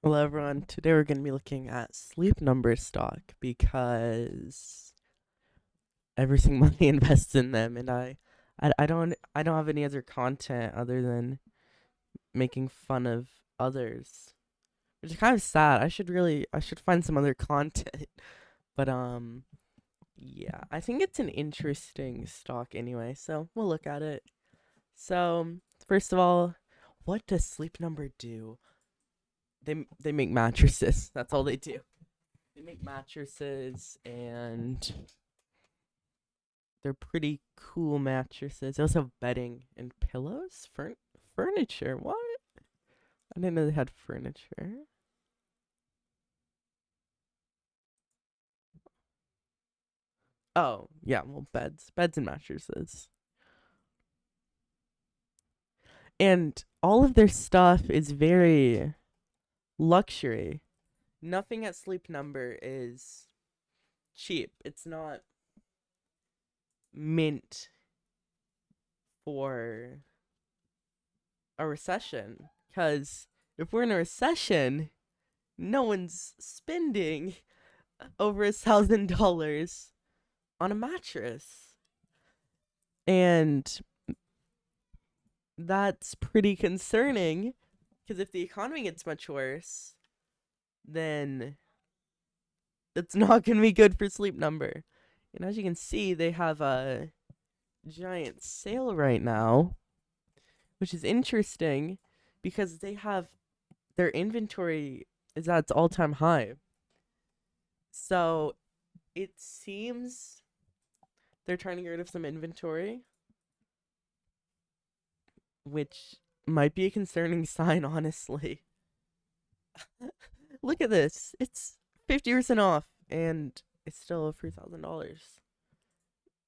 Hello, everyone. Today we're going to be looking at Sleep Number stock because everything money invests in them, and I don't have any other content other than making fun of others, which is kind of sad. I should find some other content, but yeah, I think it's an interesting stock anyway. So we'll look at it. So first of all, what does Sleep Number do? They make mattresses. That's all they do. They make mattresses and they're pretty cool mattresses. They also have bedding and pillows. Furniture. What? I didn't know they had furniture. Oh, yeah, well, beds and mattresses. And all of their stuff is very luxury. Nothing at Sleep Number is cheap. It's not mint for a recession. Because if we're in a recession, no one's spending over $1,000 on a mattress. And that's pretty concerning because if the economy gets much worse, then it's not going to be good for Sleep Number. And as you can see, they have a giant sale right now, which is interesting because they have their inventory is at its all-time high. So it seems they're trying to get rid of some inventory, which might be a concerning sign, honestly. Look at this. It's 50% off and it's still $3,000.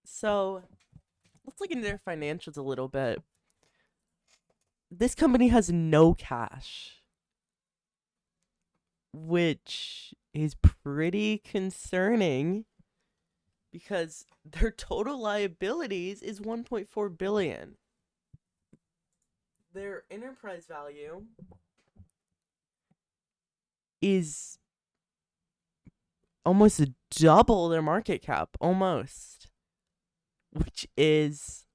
So let's look into their financials a little bit. This company has no cash, which is pretty concerning because their total liabilities is 1.4 billion. Their enterprise value is almost double their market cap, almost, which is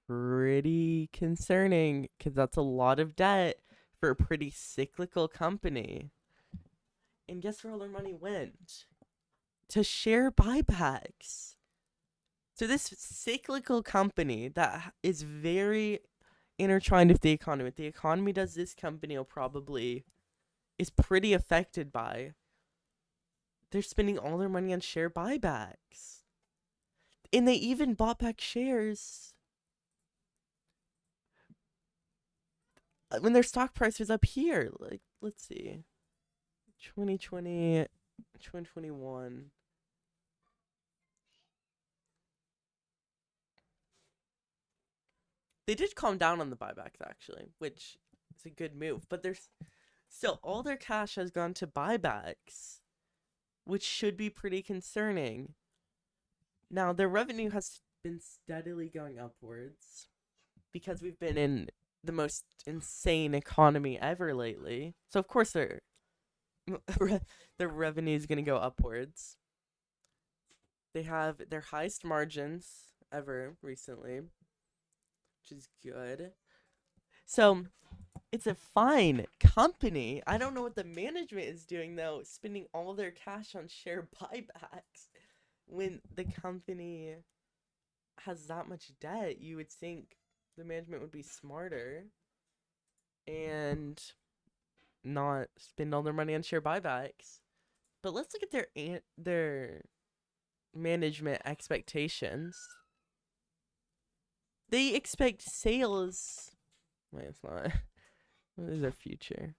pretty concerning because that's a lot of debt for a pretty cyclical company. And guess where all their money went? To share buybacks. So this cyclical company that is very intertwined with the economy. What the economy does, this company will probably is pretty affected by. They're spending all their money on share buybacks. And they even bought back shares when their stock price was up here. Like, let's see. 2020, 2021. They did calm down on the buybacks actually, which is a good move. But there's still all their cash has gone to buybacks, which should be pretty concerning. Now their revenue has been steadily going upwards because we've been in the most insane economy ever lately. So of course their revenue is going to go upwards. They have their highest margins ever recently, which is good. So it's a fine company. I don't know what the management is doing though, spending all their cash on share buybacks when the company has that much debt. You would think the management would be smarter and not spend all their money on share buybacks. But let's look at their management expectations. They expect sales. Wait, it's not. What is their future?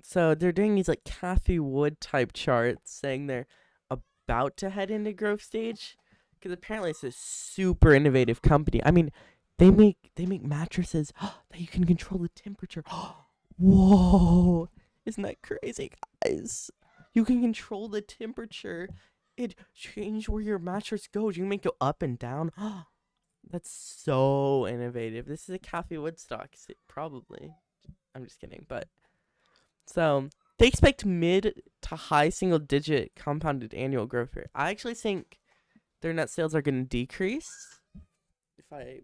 So they're doing these like Kathy Wood type charts saying they're about to head into growth stage because apparently it's a super innovative company. I mean, they make mattresses that you can control the temperature. Whoa, isn't that crazy, guys? You can control the temperature. It change where your mattress goes. You can make it go up and down. That's so innovative. This is a Kathy Woodstock, probably. I'm just kidding, but So they expect mid to high single digit compounded annual growth rate. I actually think their net sales are going to decrease. If I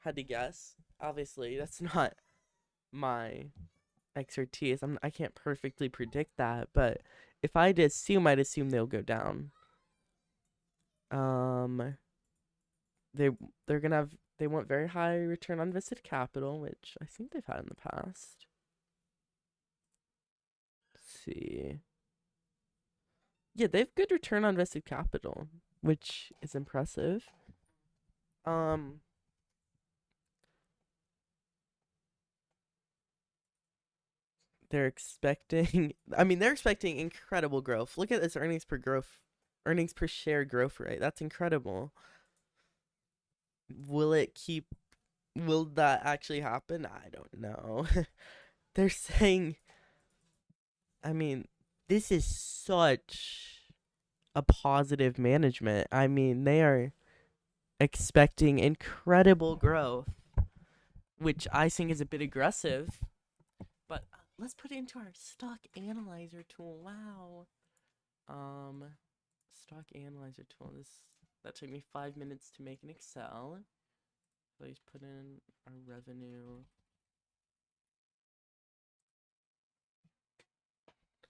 had to guess, obviously that's not my expertise. I can't perfectly predict that, but if I had to assume, I'd assume they'll go down. They they're gonna have they want very high return on invested capital, which I think they've had in the past. Let's see. Yeah, they have good return on invested capital, which is impressive. Um, they're expecting. I mean, they're expecting incredible growth. Look at this earnings per share growth rate. That's incredible. Will it keep? Will that actually happen? I don't know. They're saying. I mean, this is such a positive management. I mean, they are expecting incredible growth, which I think is a bit aggressive. But let's put it into our stock analyzer tool. Wow. Stock analyzer tool. That took me 5 minutes to make in Excel. Let's put in our revenue.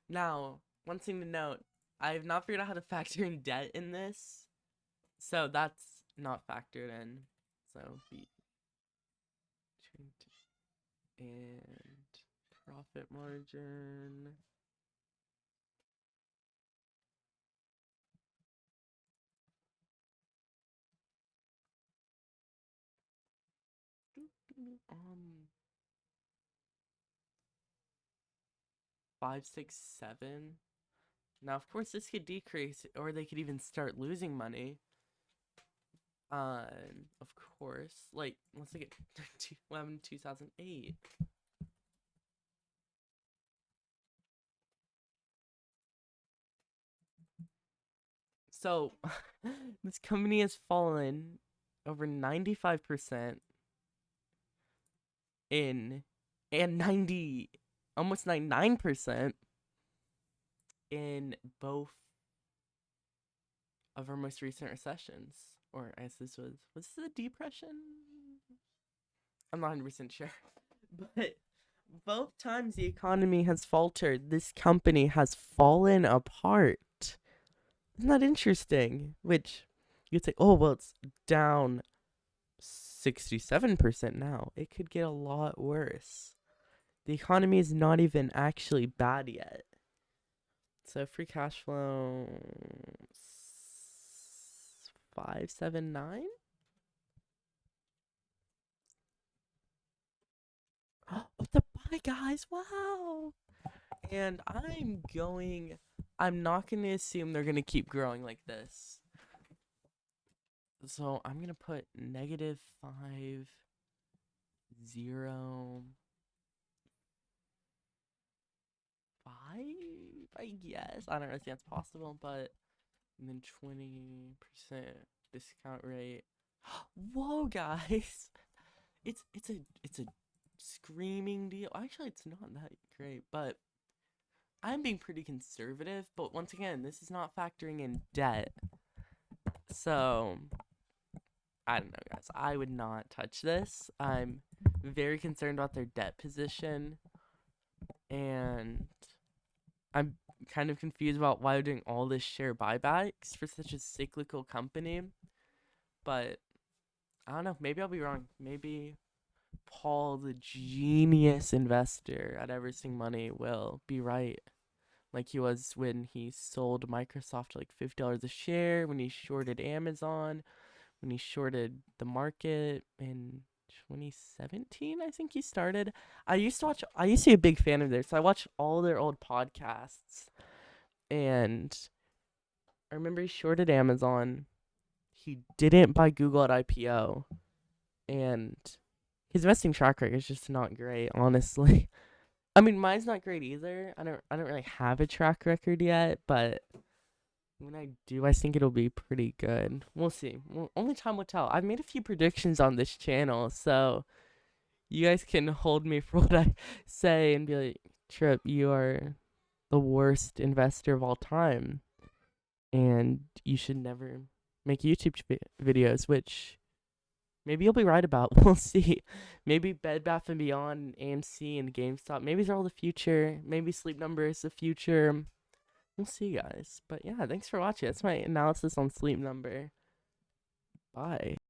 Now, one thing to note, I have not figured out how to factor in debt in this. So that's not factored in. So and profit margin. Um, 5, 6, 7. Now, of course, this could decrease, or they could even start losing money. Of course, like let's look at 2008. So, this company has fallen over 95% in, and almost 99% in both of our most recent recessions. Or as this was this a depression? I'm not 100% sure. But both times the economy has faltered, this company has fallen apart. Isn't that interesting? Which you'd say, oh, well, it's down 67% now. It could get a lot worse. The economy is not even actually bad yet. So free cash flow 579. Oh, the buy guys! Wow. And I'm not gonna assume they're gonna keep growing like this. So I'm gonna put -5 0 5. I guess I don't know if that's possible, but and then 20% discount rate. Whoa, guys! It's a screaming deal. Actually, it's not that great, but I'm being pretty conservative. But once again, this is not factoring in debt. So I don't know, guys. I would not touch this. I'm very concerned about their debt position, and I'm kind of confused about why they're doing all this share buybacks for such a cyclical company. But I don't know. Maybe I'll be wrong. Maybe Paul, the genius investor at Everything Money, will be right. Like he was when he sold Microsoft for like $50 a share, when he shorted Amazon, when he shorted the market in 2017, I think he started. I used to be a big fan of theirs, so I watched all their old podcasts. And I remember he shorted Amazon. He didn't buy Google at IPO. And his investing track record is just not great, honestly. I mean, mine's not great either. I don't really have a track record yet, but when I do, I think it'll be pretty good. We'll see. Well, only time will tell. I've made a few predictions on this channel, so you guys can hold me for what I say and be like, Trip, you are the worst investor of all time, and you should never make YouTube videos, which maybe you'll be right about. We'll see. Maybe Bed Bath and Beyond, AMC, and GameStop. Maybe they're all the future. Maybe Sleep Number is the future. We'll see, guys. But yeah, thanks for watching. That's my analysis on Sleep Number. Bye.